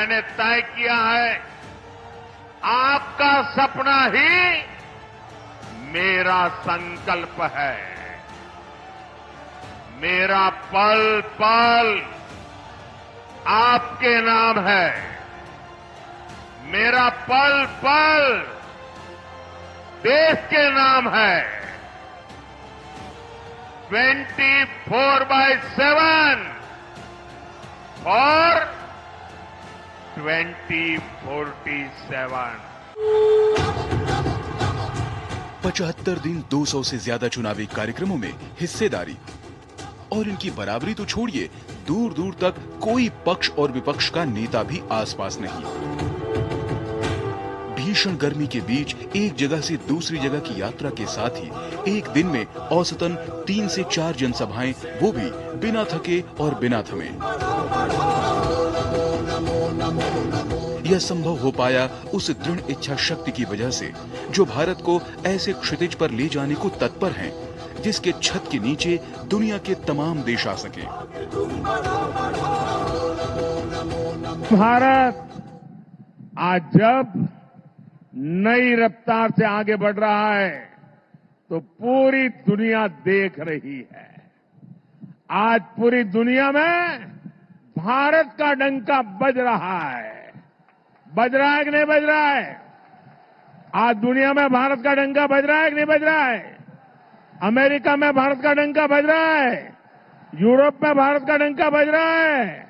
मैंने तय किया है, आपका सपना ही मेरा संकल्प है। मेरा पल पल आपके नाम है। मेरा पल पल देश के नाम है। 24/7 और 2047। 75 दिन 200 से ज्यादा चुनावी कार्यक्रमों में हिस्सेदारी और इनकी बराबरी तो छोड़िए, दूर दूर तक कोई पक्ष और विपक्ष का नेता भी आसपास नहीं। भीषण गर्मी के बीच एक जगह से दूसरी जगह की यात्रा के साथ ही एक दिन में औसतन 3 से 4 जनसभाएं, वो भी बिना थके और बिना थमे। यह संभव हो पाया उस दृढ़ इच्छा शक्ति की वजह से जो भारत को ऐसे क्षितिज पर ले जाने को तत्पर हैं, जिसके छत के नीचे दुनिया के तमाम देश आ सके। भारत आज जब नई रफ्तार से आगे बढ़ रहा है तो पूरी दुनिया देख रही है। आज पूरी दुनिया में भारत का डंका बज रहा है। बज रहा है कि नहीं बज रहा है? आज दुनिया में भारत का डंका बज रहा है कि नहीं बज रहा है? अमेरिका में भारत का डंका बज रहा है। यूरोप में भारत का डंका बज रहा है।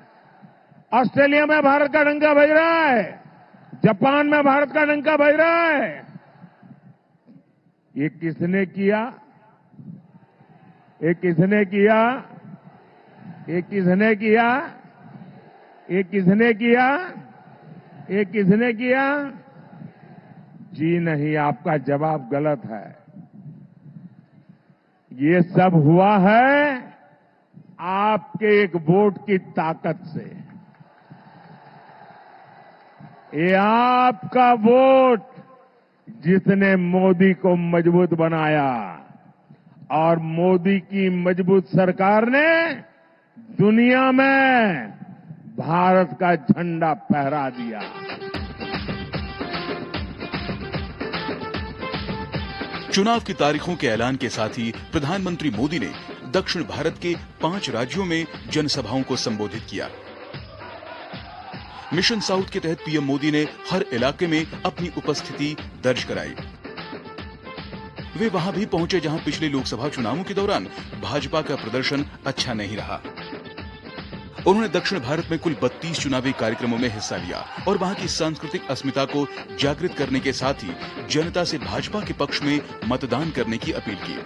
ऑस्ट्रेलिया में भारत का डंका बज रहा है। जापान में भारत का डंका बज रहा है। ये किसने किया? ये किसने किया? ये किसने किया? ये किसने किया? ये किसने किया? जी नहीं, आपका जवाब गलत है। ये सब हुआ है आपके एक वोट की ताकत से। ये आपका वोट जिसने मोदी को मजबूत बनाया, और मोदी की मजबूत सरकार ने दुनिया में भारत का झंडा फहरा दिया। चुनाव की तारीखों के ऐलान के साथ ही प्रधानमंत्री मोदी ने दक्षिण भारत के 5 राज्यों में जनसभाओं को संबोधित किया। मिशन साउथ के तहत पीएम मोदी ने हर इलाके में अपनी उपस्थिति दर्ज कराई। वे वहां भी पहुंचे जहां पिछले लोकसभा चुनावों के दौरान भाजपा का प्रदर्शन अच्छा नहीं रहा। उन्होंने दक्षिण भारत में कुल 32 चुनावी कार्यक्रमों में हिस्सा लिया और वहां की सांस्कृतिक अस्मिता को जागृत करने के साथ ही जनता से भाजपा के पक्ष में मतदान करने की अपील की।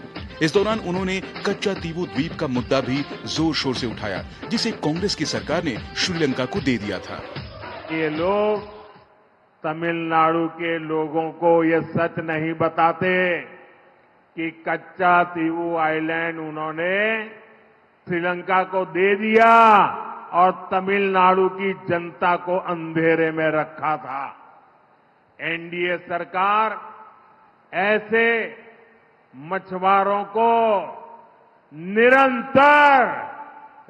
इस दौरान उन्होंने कच्चा तीवू द्वीप का मुद्दा भी जोर शोर से उठाया, जिसे कांग्रेस की सरकार ने श्रीलंका को दे दिया था। ये लोग तमिलनाडु के लोगों को ये सच नहीं बताते कि कच्चा तीवू आइलैंड उन्होंने श्रीलंका को दे दिया और तमिलनाडु की जनता को अंधेरे में रखा था। एनडीए सरकार ऐसे मछुआरों को निरंतर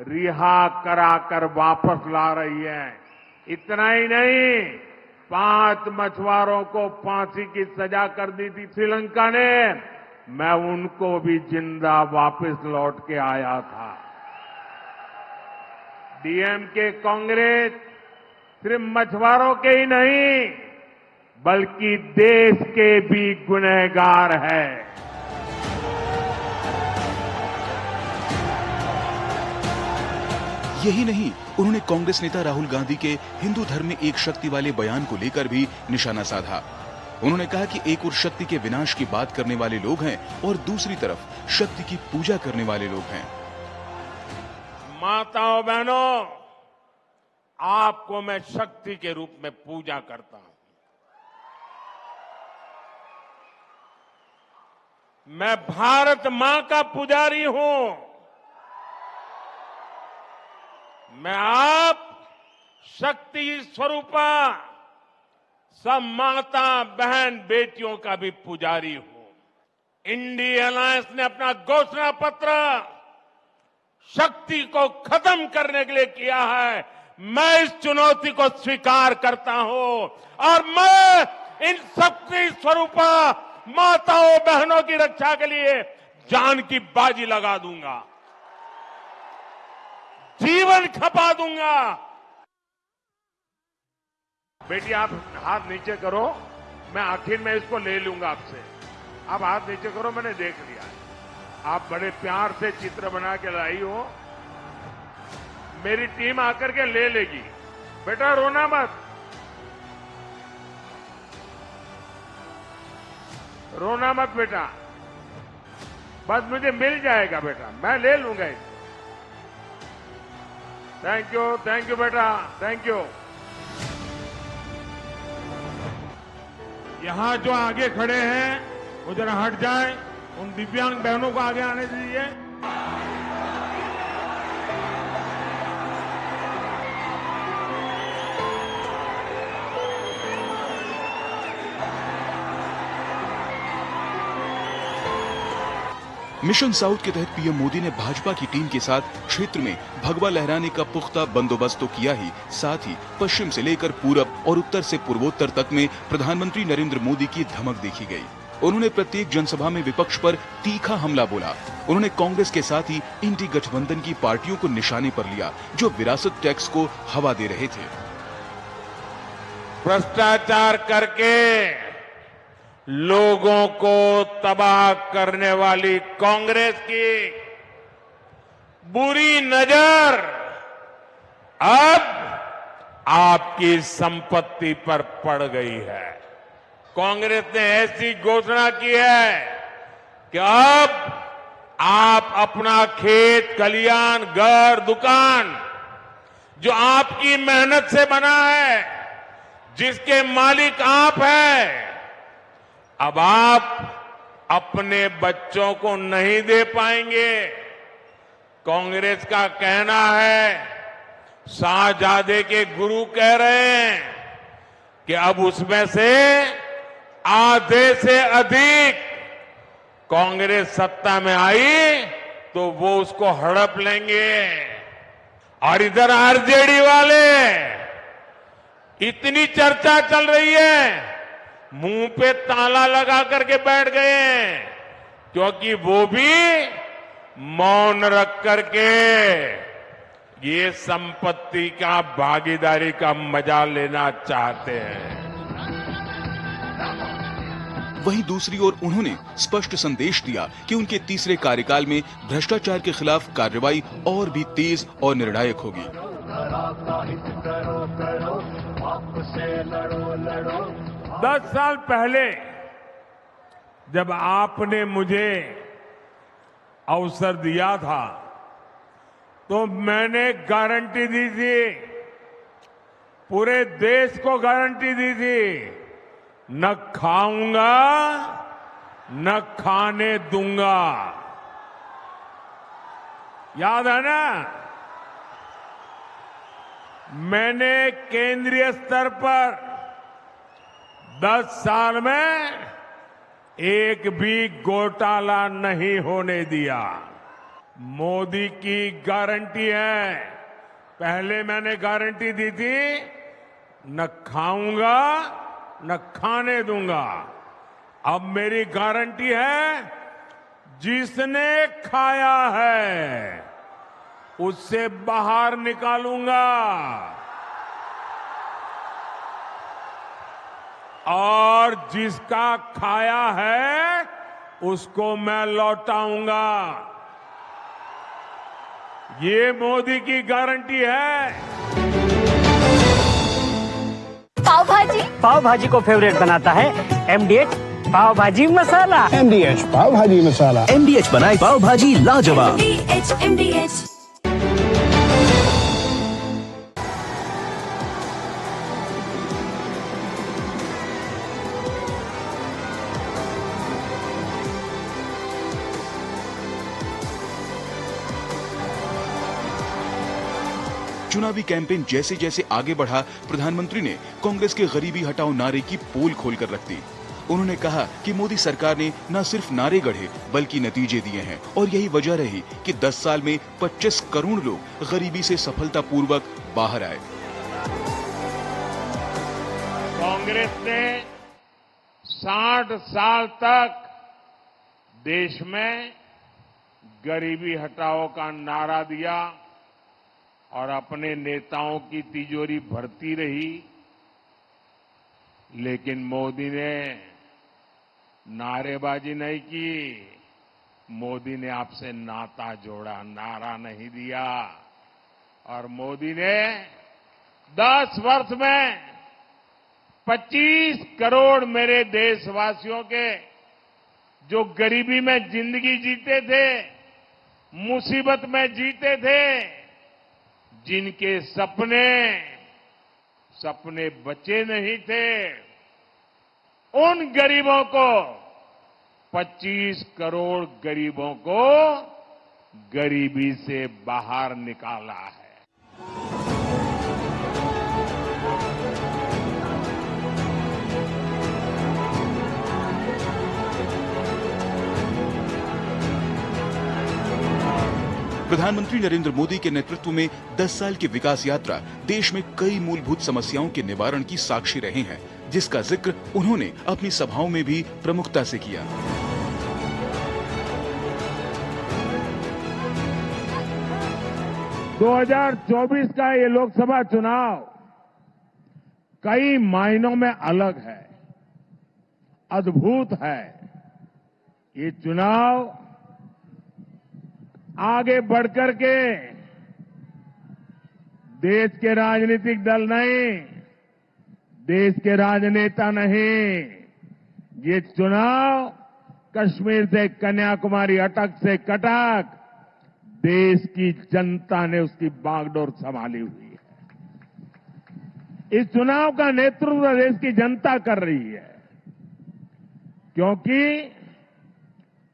रिहा कराकर वापस ला रही है। इतना ही नहीं, 5 मछुआरों को फांसी की सजा कर दी थी श्रीलंका ने। मैं उनको भी जिंदा वापस लौट के आया था। डीएमके कांग्रेस सिर्फ मछुआरों के ही नहीं बल्कि देश के भी गुनहगार है। यही नहीं, उन्होंने कांग्रेस नेता राहुल गांधी के हिंदू धर्म में एक शक्ति वाले बयान को लेकर भी निशाना साधा। उन्होंने कहा कि एक ओर शक्ति के विनाश की बात करने वाले लोग हैं और दूसरी तरफ शक्ति की पूजा करने वाले लोग हैं। माताओं बहनों, आपको मैं शक्ति के रूप में पूजा करता हूं। मैं भारत मां का पुजारी हूं। मैं आप शक्ति स्वरूपा सब माता बहन बेटियों का भी पुजारी हूं। इंडिया अलायंस ने अपना घोषणा पत्र शक्ति को खत्म करने के लिए किया है। मैं इस चुनौती को स्वीकार करता हूं और मैं इन शक्ति स्वरूपा माताओं बहनों की रक्षा के लिए जान की बाजी लगा दूंगा, जीवन खपा दूंगा। बेटी आप हाथ नीचे करो, मैं आखिर में इसको ले लूंगा आपसे। आप हाथ नीचे करो, मैंने देख लिया है। आप बड़े प्यार से चित्र बना के लाई हो, मेरी टीम आकर के ले लेगी। बेटा रोना मत, रोना मत बेटा, बस मुझे मिल जाएगा बेटा, मैं ले लूंगा इसे। थैंक यू बेटा, थैंक यू। यहां जो आगे खड़े हैं वो जरा हट जाएं, उन दिव्यांग बहनों को आगे आने दीजिए। मिशन साउथ के तहत पीएम मोदी ने भाजपा की टीम के साथ क्षेत्र में भगवा लहराने का पुख्ता बंदोबस्त तो किया ही, साथ ही पश्चिम से लेकर पूरब और उत्तर से पूर्वोत्तर तक में प्रधानमंत्री नरेंद्र मोदी की धमक देखी गई। उन्होंने प्रत्येक जनसभा में विपक्ष पर तीखा हमला बोला। उन्होंने कांग्रेस के साथ ही इंडी गठबंधन की पार्टियों को निशाने पर लिया, जो विरासत टैक्स को हवा दे रहे थे। भ्रष्टाचार करके लोगों को तबाह करने वाली कांग्रेस की बुरी नजर अब आपकी संपत्ति पर पड़ गई है। कांग्रेस ने ऐसी घोषणा की है कि अब आप अपना खेत, खलियान, घर, दुकान जो आपकी मेहनत से बना है, जिसके मालिक आप हैं, अब आप अपने बच्चों को नहीं दे पाएंगे। कांग्रेस का कहना है, शाहजादे के गुरु कह रहे हैं कि अब उसमें से आधे से अधिक कांग्रेस सत्ता में आई तो वो उसको हड़प लेंगे। और इधर आरजेडी वाले, इतनी चर्चा चल रही है, मुंह पे ताला लगा करके बैठ गए हैं, क्योंकि वो भी मौन रख करके ये संपत्ति का, भागीदारी का मजा लेना चाहते हैं। वहीं दूसरी ओर उन्होंने स्पष्ट संदेश दिया कि उनके तीसरे कार्यकाल में भ्रष्टाचार के खिलाफ कार्रवाई और भी तेज और निर्णायक होगी। 10 साल पहले जब आपने मुझे अवसर दिया था तो मैंने गारंटी दी थी, पूरे देश को गारंटी दी थी, न खाऊंगा न खाने दूंगा। याद है ना? मैंने केंद्रीय स्तर पर 10 साल में एक भी घोटाला नहीं होने दिया। मोदी की गारंटी है, पहले मैंने गारंटी दी थी, न खाऊंगा न खाने दूंगा। अब मेरी गारंटी है, जिसने खाया है उससे बाहर निकालूंगा और जिसका खाया है उसको मैं लौटाऊंगा। ये मोदी की गारंटी है। पाव भाजी को फेवरेट बनाता है MDH पाव भाजी मसाला। MDH पाव भाजी मसाला। MDH बनाए पाव भाजी लाजवाब। MDH चुनावी कैंपेन जैसे जैसे आगे बढ़ा, प्रधानमंत्री ने कांग्रेस के गरीबी हटाओ नारे की पोल खोलकर रख दी। उन्होंने कहा कि मोदी सरकार ने न सिर्फ नारे गढ़े बल्कि नतीजे दिए हैं और यही वजह रही कि 10 साल में 25 करोड़ लोग गरीबी से सफलतापूर्वक बाहर आए। कांग्रेस ने 60 साल तक देश में गरीबी हटाओ का नारा दिया और अपने नेताओं की तिजोरी भरती रही, लेकिन मोदी ने नारेबाजी नहीं की। मोदी ने आपसे नाता जोड़ा, नारा नहीं दिया। और मोदी ने 10 वर्ष में 25 करोड़ मेरे देशवासियों के जो गरीबी में जिंदगी जीते थे, मुसीबत में जीते थे, जिनके सपने बचे नहीं थे, उन गरीबों को 25 करोड़ गरीबों को गरीबी से बाहर निकाला है। प्रधानमंत्री नरेंद्र मोदी के नेतृत्व में 10 साल की विकास यात्रा देश में कई मूलभूत समस्याओं के निवारण की साक्षी रहे हैं, जिसका जिक्र उन्होंने अपनी सभाओं में भी प्रमुखता से किया। – 2024 का ये लोकसभा चुनाव कई मायनों में अलग है, अद्भुत है। ये चुनाव आगे बढ़कर के देश के राजनीतिक दल नहीं, देश के राजनेता नहीं, ये चुनाव कश्मीर से कन्याकुमारी, अटक से कटक देश की जनता ने उसकी बागडोर संभाली हुई है। इस चुनाव का नेतृत्व देश की जनता कर रही है, क्योंकि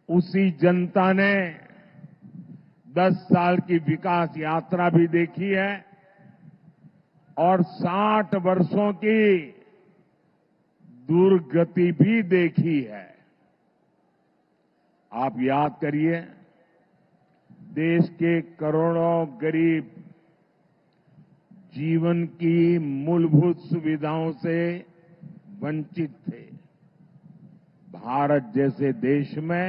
उसी जनता ने 10 साल की विकास यात्रा भी देखी है और 60 वर्षों की दुर्गति भी देखी है। आप याद करिए, देश के करोड़ों गरीब जीवन की मूलभूत सुविधाओं से वंचित थे। भारत जैसे देश में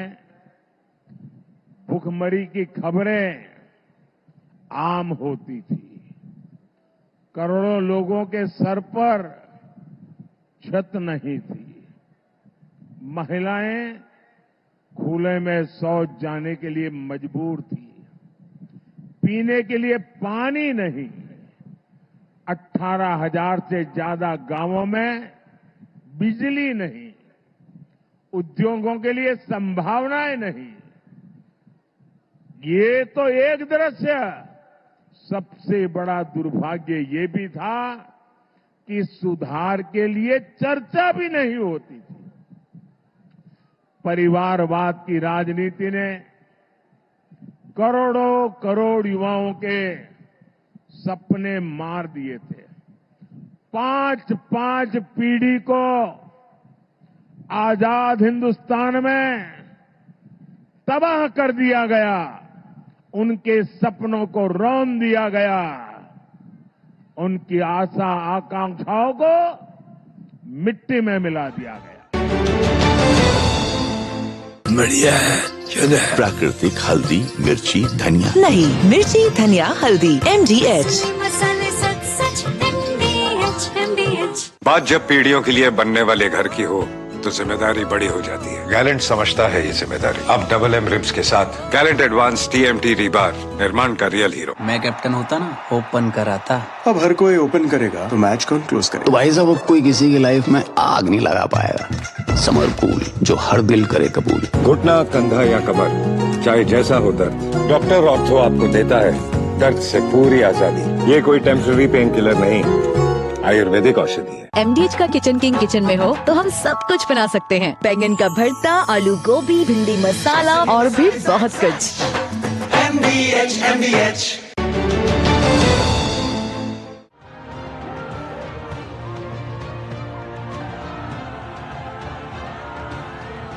भुखमरी की खबरें आम होती थी। करोड़ों लोगों के सर पर छत नहीं थी। महिलाएं खुले में शौच जाने के लिए मजबूर थी। पीने के लिए पानी नहीं। 18,000 से ज्यादा गांवों में बिजली नहीं। उद्योगों के लिए संभावनाएं नहीं। ये तो एक दृश्य। सबसे बड़ा दुर्भाग्य ये भी था कि सुधार के लिए चर्चा भी नहीं होती थी। परिवारवाद की राजनीति ने करोड़ों करोड़ युवाओं के सपने मार दिए थे। 5 पीढ़ी को आजाद हिंदुस्तान में तबाह कर दिया गया। उनके सपनों को रौंद दिया गया। उनकी आशा आकांक्षाओं को मिट्टी में मिला दिया गया। बढ़िया है, प्राकृतिक हल्दी, मिर्ची, धनिया। नहीं, मिर्ची, धनिया, हल्दी, MDH। बात जब पीढ़ियों के लिए बनने वाले घर की हो तो जिम्मेदारी बड़ी हो जाती है। गैलेंट समझता है ये जिम्मेदारी। अब डबल M रिब्स के साथ गैलेंट एडवांस TMT रीबार, निर्माण का रियल हीरो। मैं कैप्टन होता ना, ओपन कराता। अब हर कोई ओपन करेगा तो मैच कौन क्लोज करेगा? तो भाई साहब, कोई किसी की लाइफ में आग नहीं लगा पाएगा। समर कूल, जो हर दिल करे कबूल। घुटना, कंधा या कमर, चाहे जैसा हो दर्द, डॉक्टर ऑर्थो आपको देता है दर्द से पूरी आजादी। ये कोई टेम्पररी पेन किलर नहीं, आयुर्वेदिक औषधि है। MDH का किचन किंग किचन में हो तो हम सब कुछ बना सकते हैं। बैंगन का भरता, आलू गोभी, भिंडी मसाला और भी बहुत कुछ। MDH।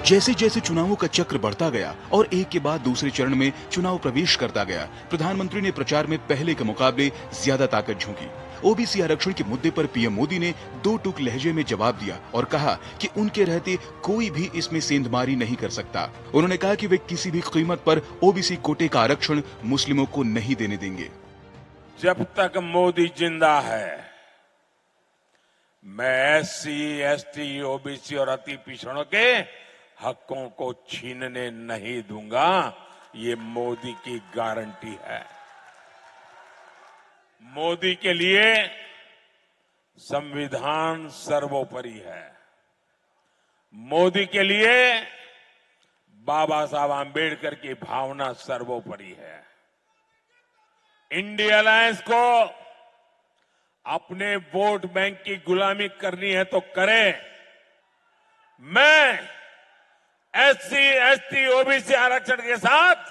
जैसे जैसे चुनावों का चक्र बढ़ता गया और एक के बाद दूसरे चरण में चुनाव प्रवेश करता गया, प्रधानमंत्री ने प्रचार में पहले के मुकाबले ज्यादा ताकत झोंकी। ओबीसी आरक्षण के मुद्दे पर पीएम मोदी ने दो टूक लहजे में जवाब दिया और कहा कि उनके रहते कोई भी इसमें सेंधमारी नहीं कर सकता। उन्होंने कहा कि वे किसी भी कीमत पर ओबीसी कोटे का आरक्षण मुस्लिमों को नहीं देने देंगे। जब तक मोदी जिंदा है, मैं एससी, एसटी, ओबीसी और अति पिछड़ों के हकों को छीनने नहीं दूंगा। ये मोदी की गारंटी है। मोदी के लिए संविधान सर्वोपरि है। मोदी के लिए बाबा साहब आंबेडकर की भावना सर्वोपरि है। इंडिया अलायंस को अपने वोट बैंक की गुलामी करनी है तो करे। मैं एससी, एसटी, ओबीसी आरक्षण के साथ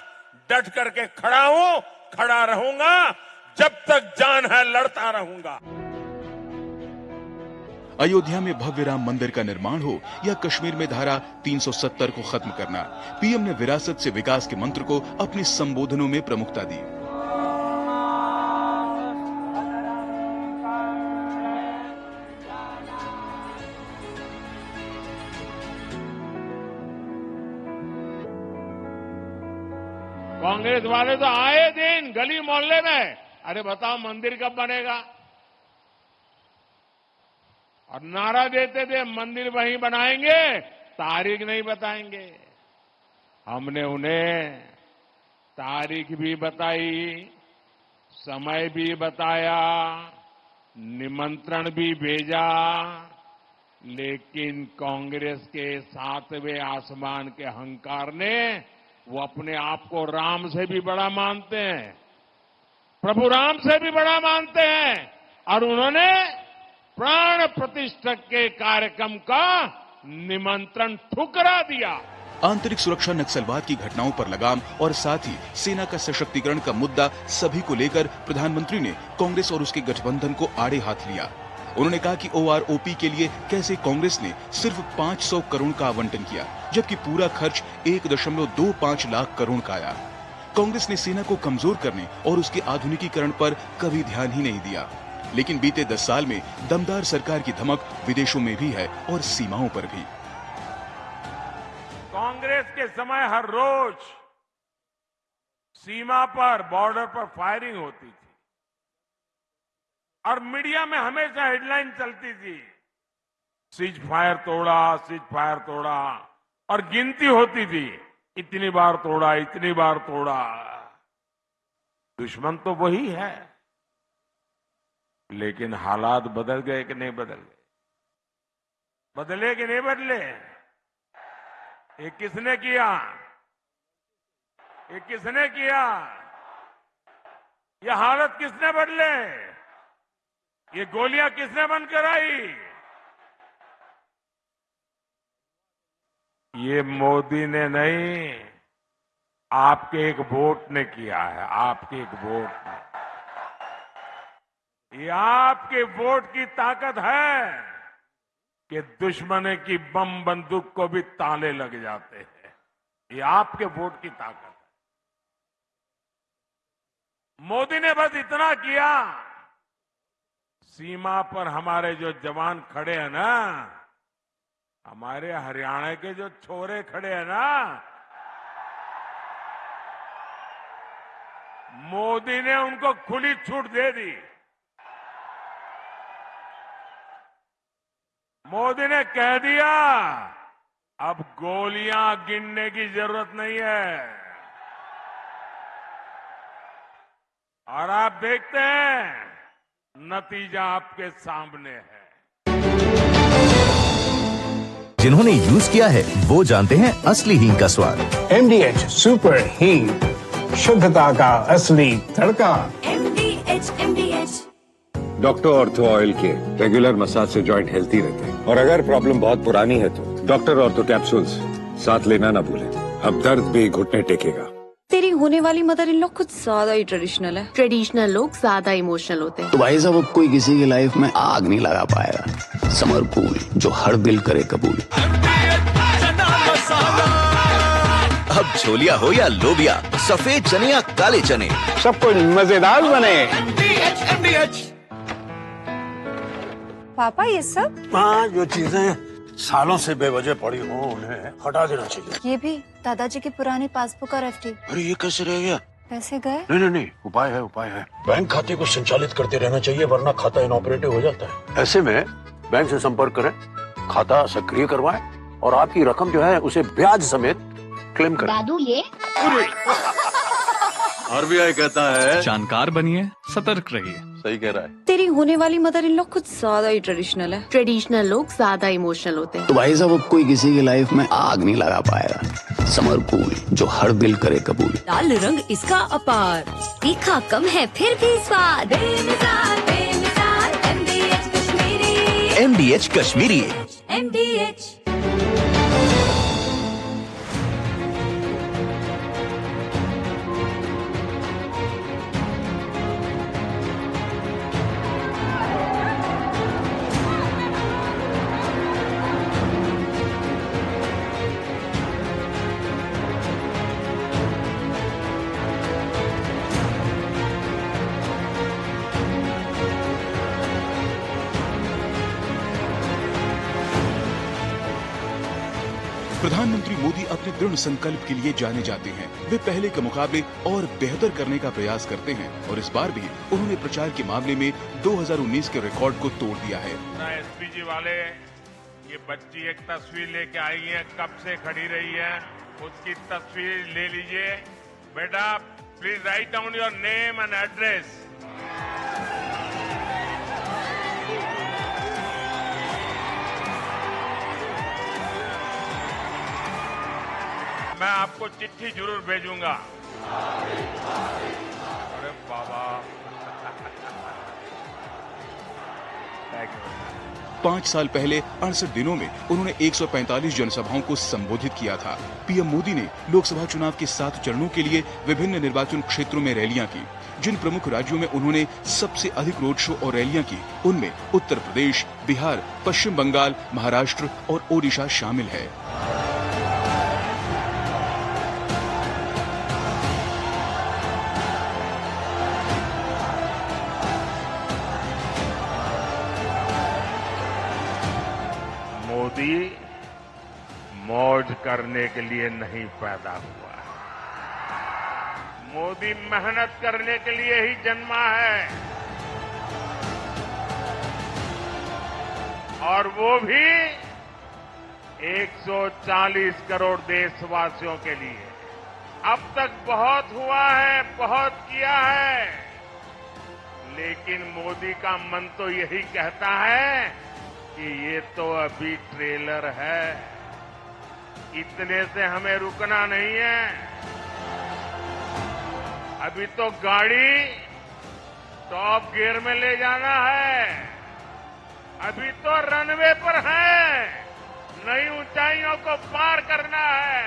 डट करके खड़ा हूं, खड़ा रहूंगा, जब तक जान है लड़ता रहूंगा। अयोध्या में भव्य राम मंदिर का निर्माण हो या कश्मीर में धारा 370 को खत्म करना, पीएम ने विरासत से विकास के मंत्र को अपने संबोधनों में प्रमुखता दी। कांग्रेस वाले तो आए दिन गली मोहल्ले में, अरे बताओ मंदिर कब बनेगा, और नारा देते थे मंदिर वहीं बनाएंगे, तारीख नहीं बताएंगे। हमने उन्हें तारीख भी बताई, समय भी बताया, निमंत्रण भी भेजा, लेकिन कांग्रेस के 7वें आसमान के अहंकार ने, वो अपने आप को राम से भी बड़ा मानते हैं, प्रभु राम से भी बड़ा मानते हैं, और उन्होंने प्राण प्रतिष्ठा के कार्यक्रम का निमंत्रण ठुकरा दिया। आंतरिक सुरक्षा, नक्सलवाद की घटनाओं पर लगाम और साथ ही सेना का सशक्तिकरण का मुद्दा सभी को लेकर प्रधानमंत्री ने कांग्रेस और उसके गठबंधन को आड़े हाथ लिया। उन्होंने कहा कि ओआरओपी के लिए कैसे कांग्रेस ने सिर्फ 500 करोड़ का आवंटन किया, जबकि पूरा खर्च 1.25 लाख करोड़ का आया। कांग्रेस ने सेना को कमजोर करने और उसके आधुनिकीकरण पर कभी ध्यान ही नहीं दिया, लेकिन बीते 10 साल में दमदार सरकार की धमक विदेशों में भी है और सीमाओं पर भी। कांग्रेस के समय हर रोज सीमा पर, बॉर्डर पर फायरिंग होती थी और मीडिया में हमेशा हेडलाइन चलती थी, सीज फायर तोड़ा, सीज फायर तोड़ा, और गिनती होती थी, इतनी बार तोड़ा, इतनी बार तोड़ा। दुश्मन तो वही है, लेकिन हालात बदल गए कि नहीं बदल गए? बदले कि नहीं बदले? ये किसने किया? ये किसने किया? ये हालत किसने बदले? ये गोलियां किसने बंद कराई? ये मोदी ने नहीं, आपके एक वोट ने किया है। आपके एक वोट ने, ये आपके वोट की ताकत है कि दुश्मन की बम बंदूक को भी ताले लग जाते हैं। ये आपके वोट की ताकत है। मोदी ने बस इतना किया, सीमा पर हमारे जो जवान खड़े हैं ना, हमारे हरियाणा के जो छोरे खड़े हैं ना, मोदी ने उनको खुली छूट दे दी। मोदी ने कह दिया, अब गोलियां गिनने की जरूरत नहीं है, और आप देखते हैं नतीजा आपके सामने है। जिन्होंने यूज किया है वो जानते हैं असली हींग का स्वाद। MDH सुपर हींग, शुद्धता का असली तड़का। MDH। डॉक्टर ऑर्थो ऑयल के रेगुलर मसाज से जॉइंट हेल्थी रहते हैं, और अगर प्रॉब्लम बहुत पुरानी है तो डॉक्टर ऑर्थो कैप्सूल्स साथ लेना ना भूलें। अब दर्द भी घुटने टेकेगा। तेरी होने वाली मदर इन लोग कुछ ज्यादा ही ट्रेडिशनल है। ट्रेडिशनल लोग ज्यादा इमोशनल होते हैं। तो भाई साहब, अब कोई किसी की लाइफ में आग नहीं लगा पाएगा। समर कूल, जो हर दिल करे कबूल। अब छोलिया हो या लोबिया, सफेद चने या काले चने, सब कुछ मजेदार बने। पापा ये सब? हाँ, जो चीजें सालों से बेवजह पड़ी हो उन्हें हटा देना चाहिए। ये भी दादाजी की पुरानी पासबुक और एफडी। अरे ये कैसे रह गया? पैसे गए? नहीं, उपाय है। बैंक खाते को संचालित करते रहना चाहिए, वरना खाता इनऑपरेटिव हो जाता है। ऐसे में बैंक से संपर्क करें, खाता सक्रिय करवाएं और आपकी रकम जो है उसे ब्याज समेत क्लेम करें। दादू ये आरबीआई कहता है जानकार बनिए, सतर्क रहिए। सही कह रहा है। तेरी होने वाली मदर इन लॉ कुछ ज्यादा ही ट्रेडिशनल है। ट्रेडिशनल लोग ज्यादा इमोशनल होते हैं। तो भाई साहब अब कोई किसी की लाइफ में आग नहीं लगा पाएगा। समर कूल जो हर दिल करे कबूल। लाल रंग इसका अपार, तीखा कम है फिर भी स्वाद। MDH कश्मीरी। MDH। प्रधानमंत्री मोदी अपने दृढ़ संकल्प के लिए जाने जाते हैं। वे पहले के मुकाबले और बेहतर करने का प्रयास करते हैं और इस बार भी उन्होंने प्रचार के मामले में 2019 के रिकॉर्ड को तोड़ दिया है। एसपीजी वाले, ये बच्ची एक तस्वीर लेके आई है, कब से खड़ी रही है, उसकी तस्वीर ले लीजिए। बेटा please write down your name and address. मैं आपको चिट्ठी जरूर भेजूंगा। अरे बाबा 5 साल पहले 68 दिनों में उन्होंने 145 जनसभाओं को संबोधित किया था। पीएम मोदी ने लोकसभा चुनाव के 7 चरणों के लिए विभिन्न निर्वाचन क्षेत्रों में रैलियां की। जिन प्रमुख राज्यों में उन्होंने सबसे अधिक रोड शो और रैलियां की, उनमें उत्तर प्रदेश, बिहार, पश्चिम बंगाल, महाराष्ट्र और ओडिशा शामिल है। मोदी मौज करने के लिए नहीं पैदा हुआ। मोदी मेहनत करने के लिए ही जन्मा है, और वो भी 140 करोड़ देशवासियों के लिए। अब तक बहुत हुआ है, बहुत किया है, लेकिन मोदी का मन तो यही कहता है कि ये तो अभी ट्रेलर है, इतने से हमें रुकना नहीं है। अभी तो गाड़ी टॉप गियर में ले जाना है, अभी तो रनवे पर है, नई ऊंचाइयों को पार करना है।